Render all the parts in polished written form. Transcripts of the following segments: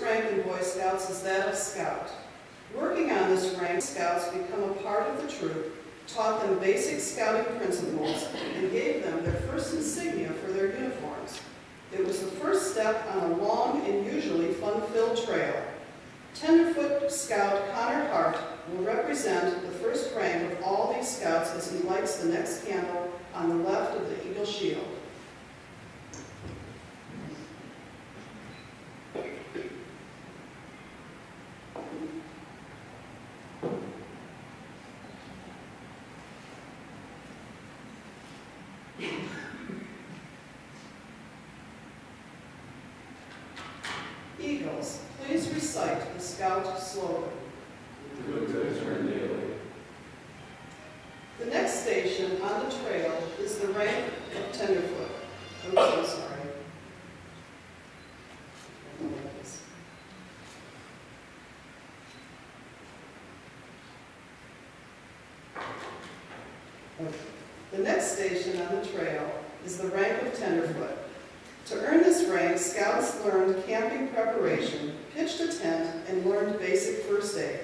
rank in Boy Scouts is that of Scout. Working on this rank, Scouts become a part of the troop, taught them basic scouting principles, and gave them their first insignia for their uniforms. It was the first step on a long and usually fun-filled trail. Tenderfoot Scout Connor Hart will represent the first rank of all these Scouts as he lights the next candle on the left of the Eagle Shield. Eagles, please recite the Scout slogan. Good to turn daily. The next station on the trail is the rank of Tenderfoot. Oops, I'm sorry. Okay. The next station on the trail is the rank of Tenderfoot. To earn this rank, Scouts learned camping preparation, pitched a tent, and learned basic first aid.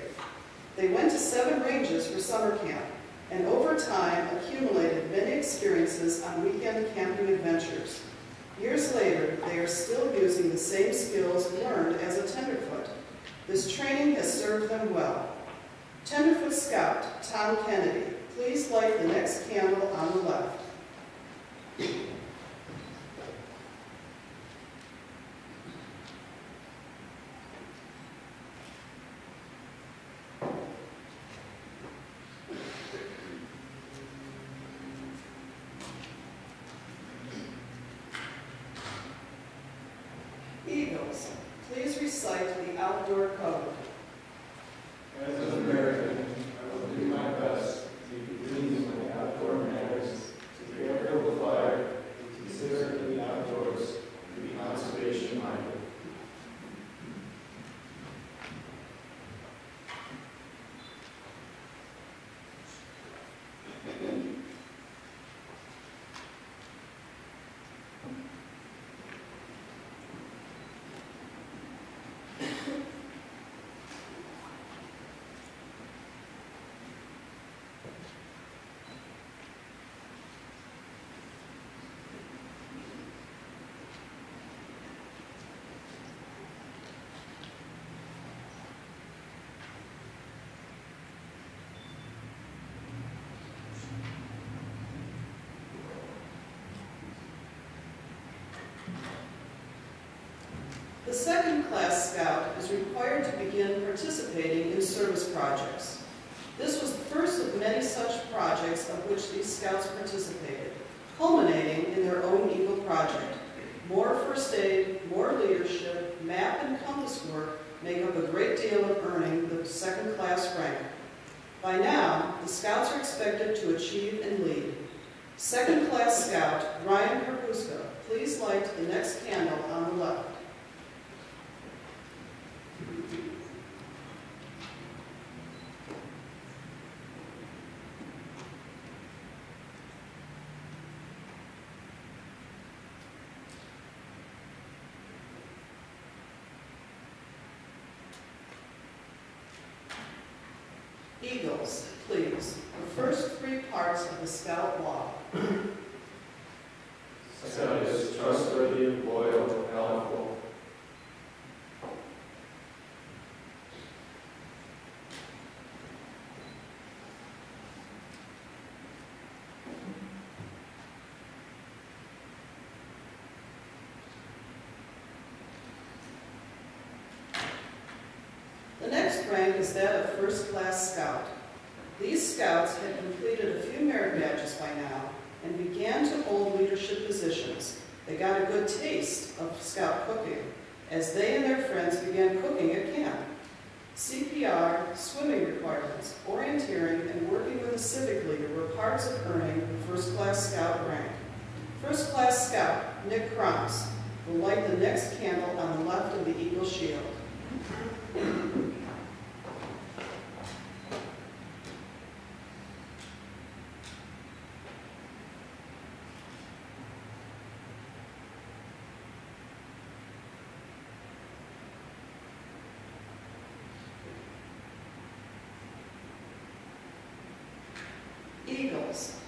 They went to 7 ranges for summer camp, and over time accumulated many experiences on weekend camping adventures. Years later, they are still using the same skills learned as a Tenderfoot. This training has served them well. Tenderfoot Scout Tom Kennedy, please light the next candle on the left. Eagles, please recite the outdoor code. As an American, I will do my best to be pleased with the outdoor matters, to care for the fire, to consider the outdoors, to be conservation minded. The second-class Scout is required to begin participating in service projects. This was the first of many such projects of which these Scouts participated, culminating in their own Eagle project. More first aid, more leadership, map and compass work make up a great deal of earning the second-class rank. By now, the Scouts are expected to achieve and lead. Second-class Scout Ryan Karpuska, please light the next candle on the left. Eagles, please, the first 3 parts of the Scout law. Scout is trustworthy, loyal, helpful. The next rank is that of first-class Scout. These Scouts had completed a few merit badges by now and began to hold leadership positions. They got a good taste of Scout cooking as they and their friends began cooking at camp. CPR, swimming requirements, orienteering, and working with a civic leader were parts of earning the first-class Scout rank. First-class Scout Nick Krantz will light the next candle on the left of the Eagle Shield.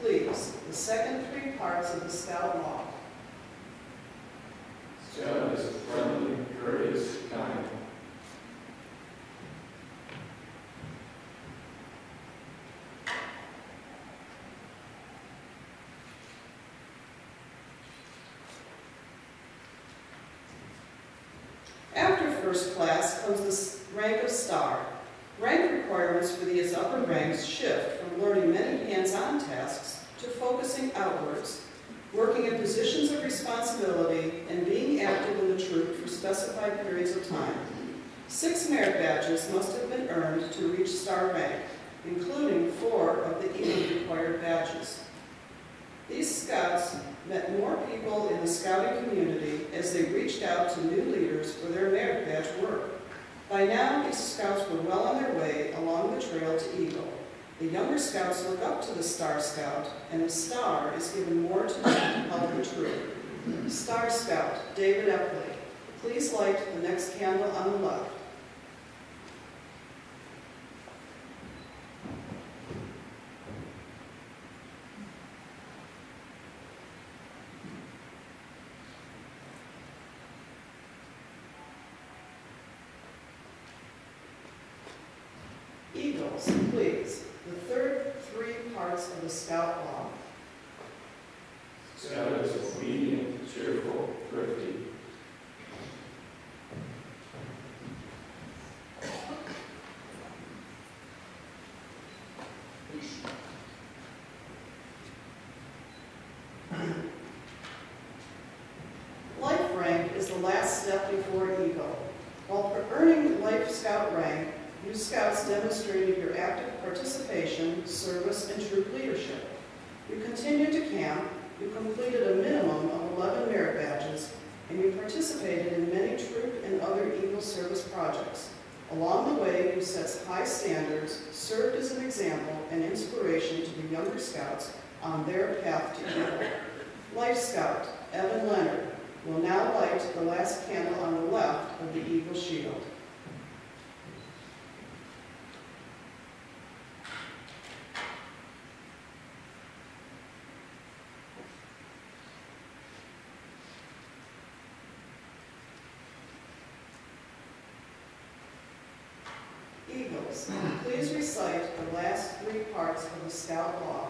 please, the second three parts of the Scout Law. Scout is friendly, courteous, kind. After first class comes the rank of Star. Rank requirements for these upper ranks shift from learning many hands-on tasks to focusing outwards, working in positions of responsibility, and being active in the troop for specified periods of time. 6 merit badges must have been earned to reach Star rank, including 4 of the Eagle required badges. These Scouts met more people in the scouting community as they reached out to new leaders for their merit badge work. By now, these Scouts were well on their way along the trail to Eagle. The younger Scouts look up to the Star Scout, and the Star is given more to do to help the troop. Star Scout David Epley, please light the next candle on the left. Eagles, please, the third 3 parts of the Scout Law. Scout is obedient, cheerful, thrifty. Life rank is the last step before Eagle. While earning Life Scout rank, you Scouts demonstrated your active participation, service, and troop leadership. You continued to camp, you completed a minimum of 11 merit badges, and you participated in many troop and other Eagle service projects. Along the way, you set high standards, served as an example and inspiration to the younger Scouts on their path to Eagle. Life Scout Evan Leonard will now light the last candle on the left of the Eagle shield. Eagles, please recite the last 3 parts of the Scout Law.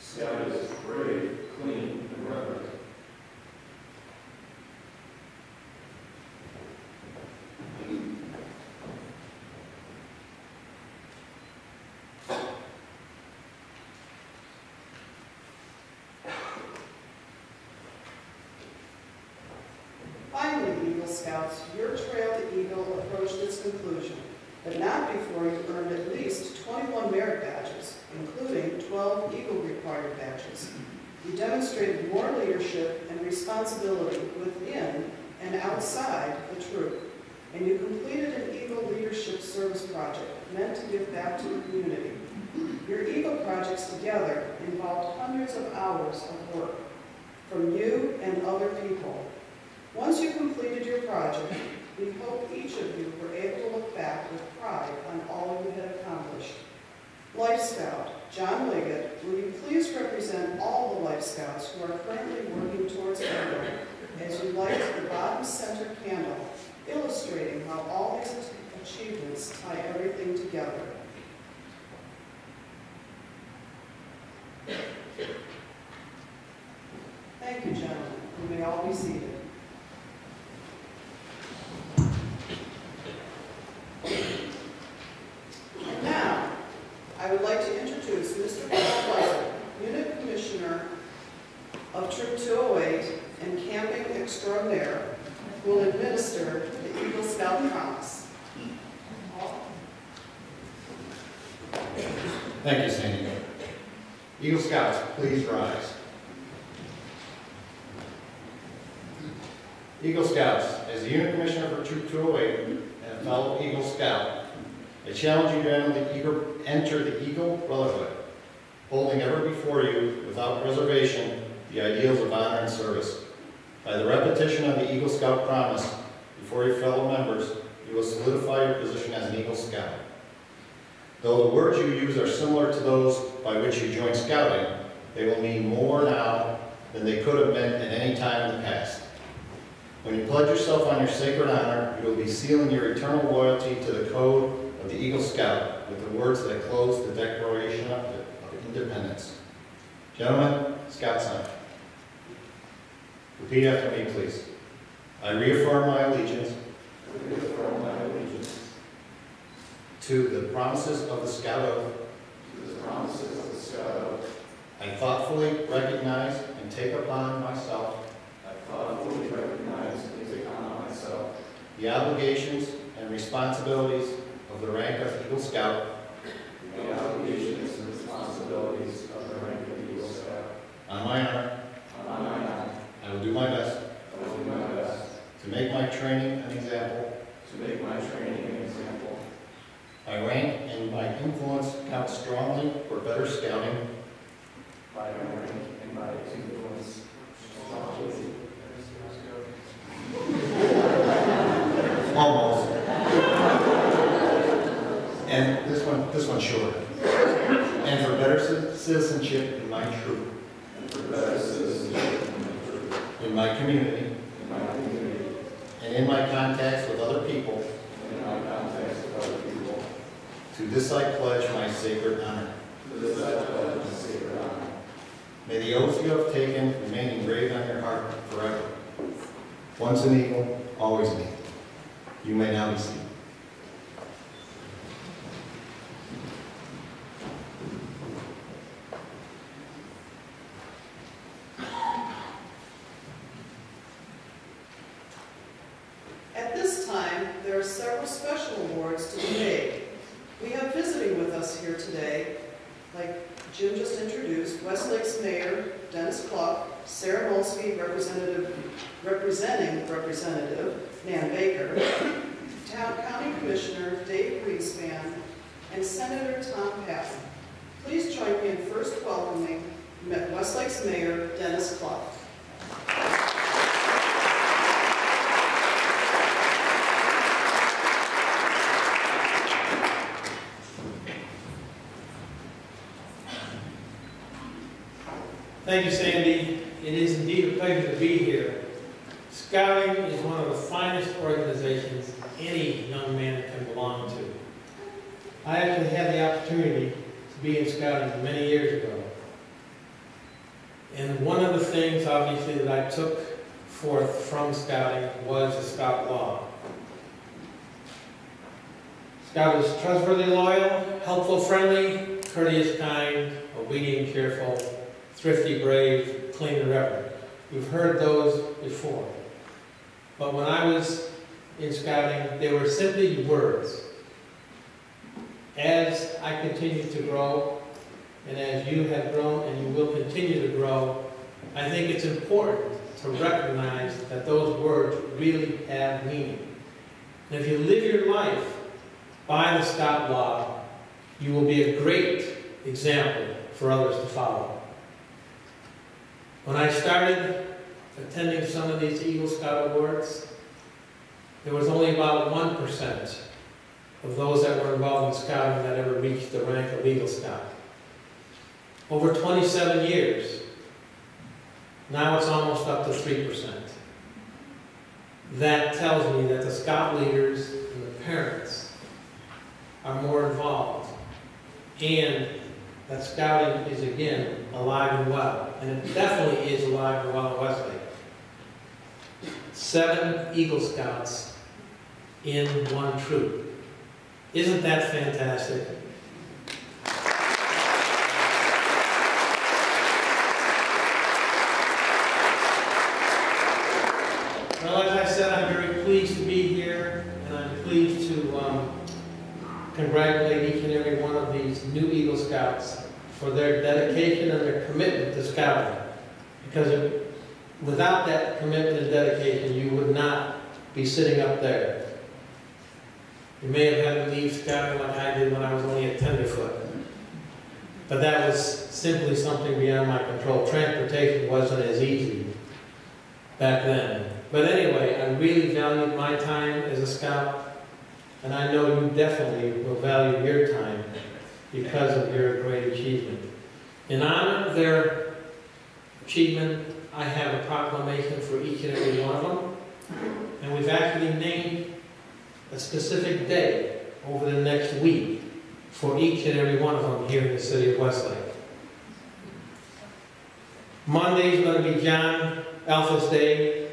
Scout is brave, clean, and reverent. Finally, Eagle Scouts, your trail to Eagle approached its conclusion, but not before you earned at least 21 merit badges, including 12 Eagle required badges. You demonstrated more leadership and responsibility within and outside the troop, and you completed an Eagle Leadership Service project meant to give back to the community. Your Eagle projects together involved hundreds of hours of work from you and other people. Once you completed your project, we hope each of you were able to look back with pride on all you had accomplished. Life Scout John Liggett, will you please represent all the Life Scouts who are currently working towards Eagle as you light the bottom center candle, illustrating how all these achievements tie everything together. Thank you, gentlemen. You may all be seated. And now, I would like to introduce Mr. Paul Weiser, Unit Commissioner of Troop 208 and Camping Extraordinaire, who will administer the Eagle Scout Promise. Paul? Thank you, Sandy. Eagle Scouts, please rise. Eagle Scouts, as the Unit Commissioner for Troop 208 and a fellow Eagle Scout, I challenge you to enter the Eagle Brotherhood, holding ever before you, without reservation, the ideals of honor and service. By the repetition of the Eagle Scout promise before your fellow members, you will solidify your position as an Eagle Scout. Though the words you use are similar to those by which you joined scouting, they will mean more now than they could have meant at any time in the past. When you pledge yourself on your sacred honor, you will be sealing your eternal loyalty to the code of the Eagle Scout with the words that close the Declaration of Independence. Gentlemen, Scout sign. Repeat after me, please. I reaffirm my allegiance to the promises of the Scout Oath. I thoughtfully recognize and take upon myself the obligations and responsibilities of the rank of Eagle Scout. On my honor, I will do my best to make my training an example. My rank and my influence count strongly for better scouting. Almost. And this one's short. And for better citizenship in my troop. In my community. And in my contacts with other people. To this I pledge my sacred honor. May the oath you have taken remain engraved on your heart forever. Once an eagle, always an eagle. You may now be seated. At this time, there are several special awards to be made. We have visiting with us here today, like Jim just introduced, Westlake's Mayor, Dennis Clough, Sarah Molsky, representing Representative Nan Baker, County Commissioner Dave Greenspan, and Senator Tom Patton. Please join me in first welcoming Westlake's Mayor, Dennis Clough. Thank you, Sandy. It is indeed a pleasure to be here. Scouting is one of the finest organizations any young man can belong to. I actually had the opportunity to be in Scouting many years ago. And one of the things, obviously, that I took forth from Scouting was the Scout Law. Scout is trustworthy, loyal, helpful, friendly, courteous, kind, obedient, cheerful, thrifty, brave, clean, and reverent. You've heard those before. But when I was in Scouting, they were simply words. As I continue to grow, and as you have grown and you will continue to grow, I think it's important to recognize that those words really have meaning. And if you live your life by the Scout Law, you will be a great example for others to follow. When I started attending some of these Eagle Scout Awards, there was only about 1% of those that were involved in Scouting that ever reached the rank of Eagle Scout. Over 27 years, now it's almost up to 3%. That tells me that the Scout leaders and the parents are more involved, and that Scouting is, again, alive and well. And it definitely is alive and well in Westlake. 7 Eagle Scouts in one troop. Isn't that fantastic? Well, as I said, I'm very pleased to be here, and I'm pleased to congratulate each and every one of these new Eagle Scouts for their dedication and their commitment to Scouting. Because without that commitment and dedication, you would not be sitting up there. You may have had to leave Scouting like I did when I was only a tenderfoot. But that was simply something beyond my control. Transportation wasn't as easy back then. But anyway, I really valued my time as a Scout, and I know you definitely will value your time because of your great achievement. In honor of their achievement, I have a proclamation for each and every one of them. And we've actually named a specific day over the next week for each and every one of them here in the city of Westlake. Monday is going to be John Alpha's Day.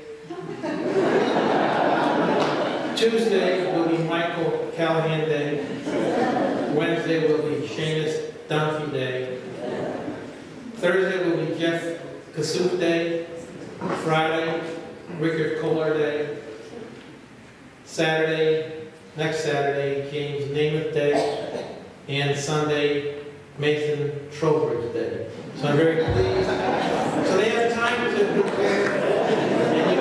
Tuesday will be Michael Callahan Day. Wednesday will be Seamus Dunphy Day. Thursday will be Jeff Kassouf Day. Friday, Rickard Kohler Day. Saturday, next Saturday, James Namath Day. And Sunday, Mason Trowbridge Day. So I'm very pleased. So they have time to prepare and you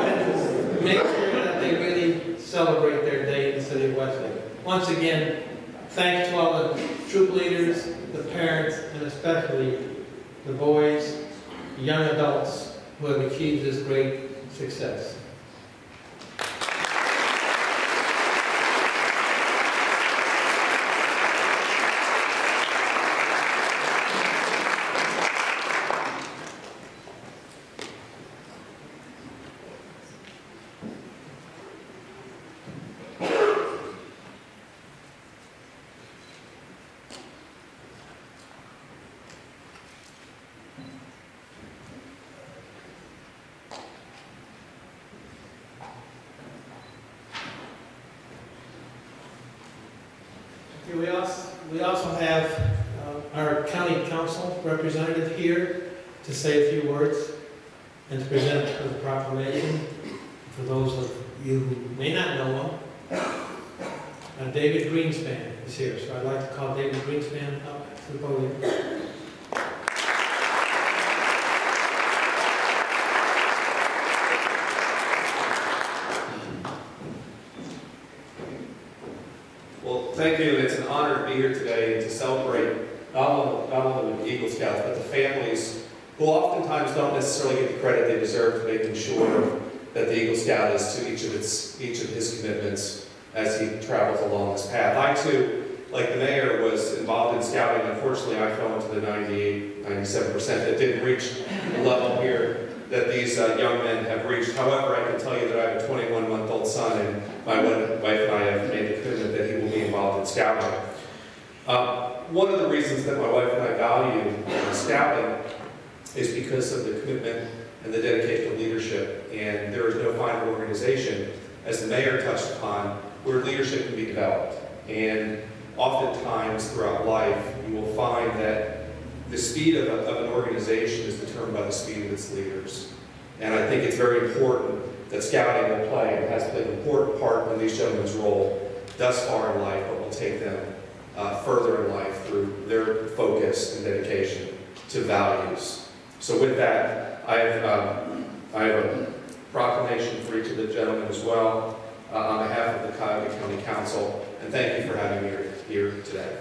can make sure that they really celebrate their day in the city of Westlake. Once again, thanks to all the troop leaders, the parents, and especially the boys, young adults who have achieved this great success. We also have our county council representative here to say a few words and to present the proclamation. For those of you who may not know him, David Greenspan is here, so I'd like to call David Greenspan up to the podium. Thank you. It's an honor to be here today and to celebrate not only with the Eagle Scouts, but the families who oftentimes don't necessarily get the credit they deserve to making sure that the Eagle Scout is to each of his commitments as he travels along this path. I too, like the mayor, was involved in scouting. Unfortunately, I fell into the 98, 97% that didn't reach the level here that these young men have reached. However, I can tell you that I have a 21-month-old son, and my wife and I have made the commitment that he will be involved in scouting. One of the reasons that my wife and I value scouting is because of the commitment and the dedication of leadership. And there is no finer organization, as the mayor touched upon, where leadership can be developed. And oftentimes throughout life, you will find that the speed of an organization is determined by the speed of its leaders. And I think it's very important that scouting will play and has played an important part in these gentlemen's role thus far in life, but will take them further in life through their focus and dedication to values. So with that, I have a proclamation for each of the gentlemen as well on behalf of the Cuyahoga County Council, and thank you for having me here today.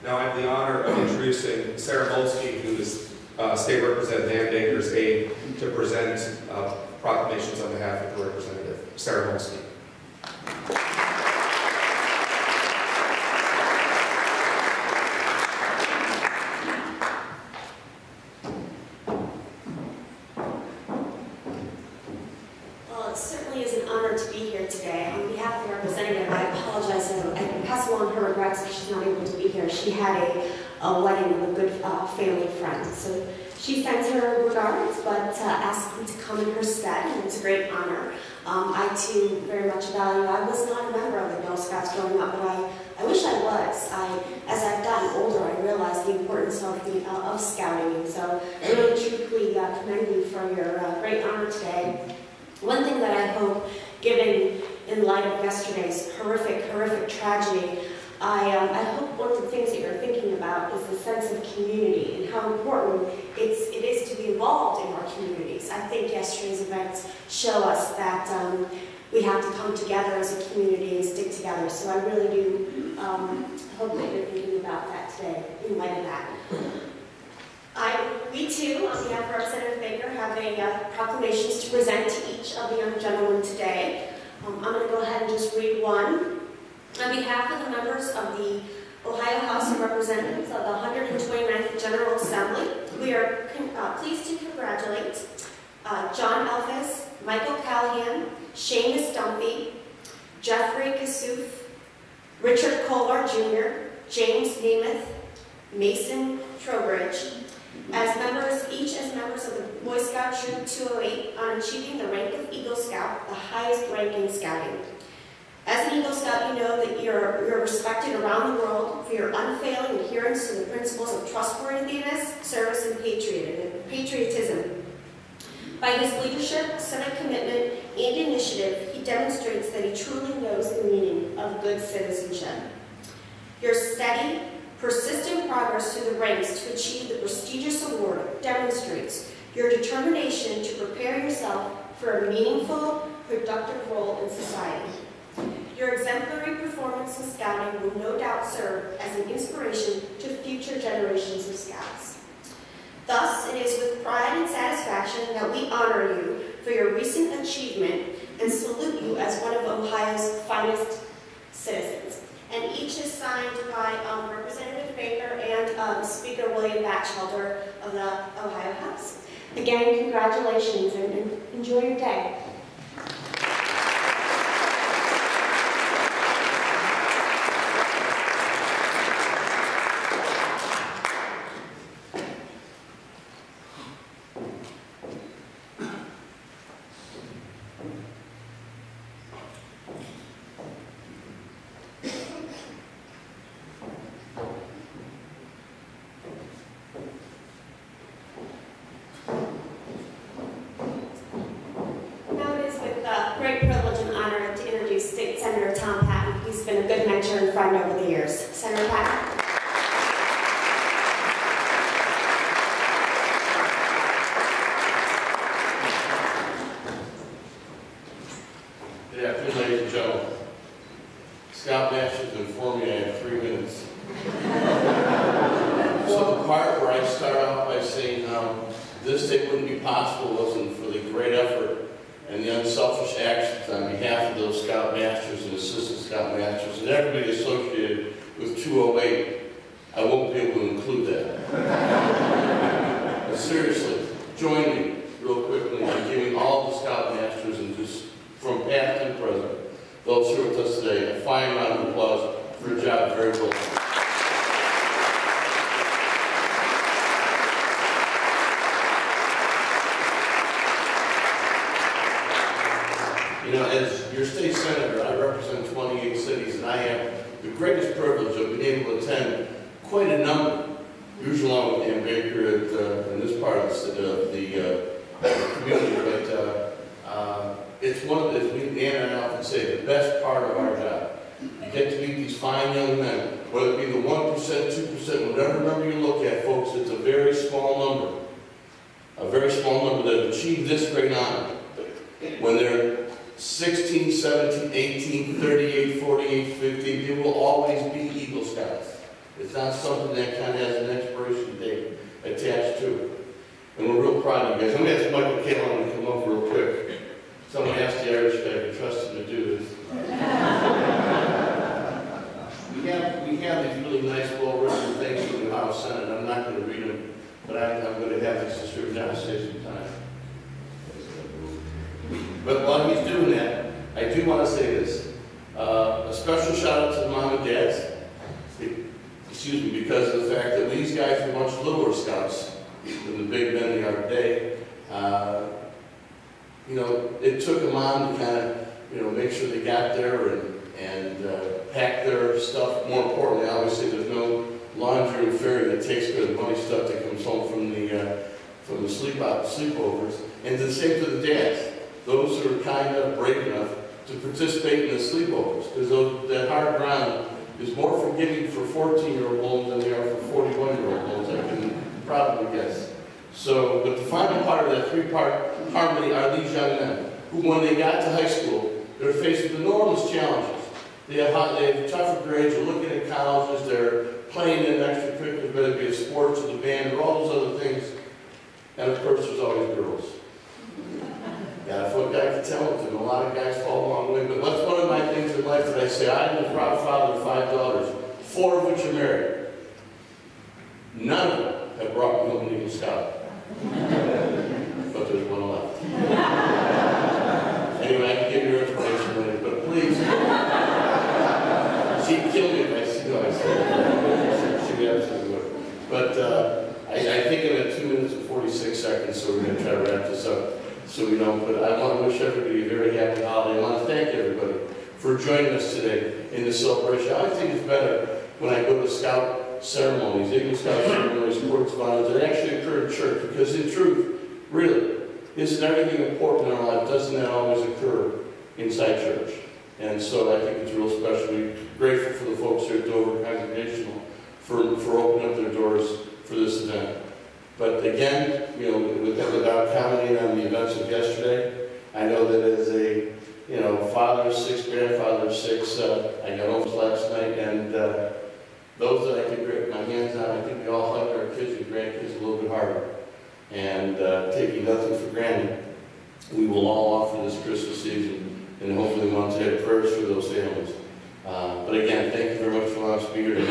Now I have the honor of introducing Sarah Molsky, who is State Representative Dan Baker's aide, to present proclamations on behalf of the representative. Sarah Molsky. Well, it certainly is an honor to be here today. On behalf of the representative, I apologize and I pass along her regrets that she's not able to be here. She had a wedding of a good family friend. So she sends her regards, but asked me to come in her stead, and it's a great honor. I too very much value. I was not a member of the Girl Scouts growing up, but I wish I was. As I've gotten older, I realized the importance of scouting, and so I really truly commend you for your great honor today. One thing that I hope, given in light of yesterday's horrific tragedy, I hope one of the things that you're thinking about is the sense of community and how important it is to be involved in our communities. I think yesterday's events show us that we have to come together as a community and stick together. So I really do hope that you're thinking about that today in light of that. We too, on behalf of Representative Baker, have a proclamations to present to each of the young gentlemen today. I'm going to go ahead and just read one. On behalf of the members of the Ohio House of Representatives of the 129th General Assembly, we are pleased to congratulate John Elphys, Michael Callahan, Seamus Dunphy, Jeffrey Kassouf, Richard Kolar Jr., James Nemeth, Mason Trowbridge, each as members of the Boy Scout Troop 208 on achieving the rank of Eagle Scout, the highest rank in scouting. As an Eagle Scout, you know that you're respected around the world for your unfailing adherence to the principles of trustworthiness, service, and patriotism. By his leadership, civic commitment, and initiative, he demonstrates that he truly knows the meaning of good citizenship. Your steady, persistent progress through the ranks to achieve the prestigious award demonstrates your determination to prepare yourself for a meaningful, productive role in society. Your exemplary performance in scouting will no doubt serve as an inspiration to future generations of scouts. Thus, it is with pride and satisfaction that we honor you for your recent achievement and salute you as one of Ohio's finest citizens. And each is signed by Representative Baker and Speaker William Batchelder of the Ohio House. Again, congratulations and enjoy your day. Over the years. Senator Patton. Good afternoon, ladies and gentlemen. Scoutmasters informed me I have 3 minutes. So the part where I start out by saying how this day wouldn't be possible wasn't for the great effort and the unselfish actions on behalf of those Scoutmasters and Assistant Scoutmasters and everybody associated with 208, I won't be able to include that. But seriously, join me real quickly in giving all the Scoutmasters and just from past and present, those who are with us today, a fine round of applause for a job very well done. You know, as your state senator, I represent 28 cities, and I have the greatest privilege of being able to attend quite a number, usually along with Dan Baker in this part of the community. But it's one of the, as Dan and I often say, the best part of our job. You get to meet these fine young men, whether it be the 1%, 2%, whatever number you look at, folks, it's a very small number. A very small number that have achieved this great honor. When they're 16, 17, 18, 38, 48, 50, they will always be Eagle Scouts. It's not something that kind of has an expiration date attached to it. And we're real proud of you guys. I'm going to ask Michael Callahan to come over real quick. Someone asked the Irish guy to trust him to do this. we have these really nice, well-written things from the House Senate. I'm not going to read them, but I'm going to have these distributed down to save some time. But while he's doing that, I do want to say this. A special shout out to the mom and dads, excuse me, because of the fact that these guys were much littler scouts than the big men they are today. You know, it took a mom to kind of, you know, make sure they got there and pack their stuff. More importantly, obviously, there's no laundry and ferry that takes care of the money stuff that comes home from the sleepovers. And the same to the dads. Those who are kind of brave enough to participate in the sleepovers, because that hard ground is more forgiving for 14-year-old homes than they are for 41-year-old homes, I can probably guess. So, but the final part of that three-part harmony are these young men, who when they got to high school, they're faced with enormous challenges. They have tougher grades, they're looking at colleges, they're playing in extracurriculars, whether it be a sports or the band or all those other things. And of course, there's always girls. Got a foot guy to tell it to, a lot of guys fall along the way. But what's one of my things in life that I say? I am the proud father of 5 daughters, 4 of which are married. None of them have brought me home an Eagle Scout. But there's one left. Anyway, I can give you your information later, but please. She'd kill me if I see no, I said. She absolutely would. But I think I'm at 2 minutes and 46 seconds, so we're going to try to wrap this up so we don't. But I want to wish everybody a very happy holiday. I want to thank everybody for joining us today in this celebration. I think it's better when I go to Scout ceremonies, Eagle Scout ceremonies, sports events that actually occur in church, because in truth, really, isn't everything important in our life? Doesn't that always occur inside church? And so I think it's real special. We're grateful for the folks here at Dover Congregational for opening up their doors for this event. But again, you know, without commenting on the events of yesterday, I know that as a father of 6, grandfather of 6, I got home last night, and those that I can grip my hands on, I think we all hug our kids and grandkids a little bit harder. And taking nothing for granted, we will all offer this Christmas season, and hopefully want to have prayers for those families. But again, thank you very much for allowing us to be here today.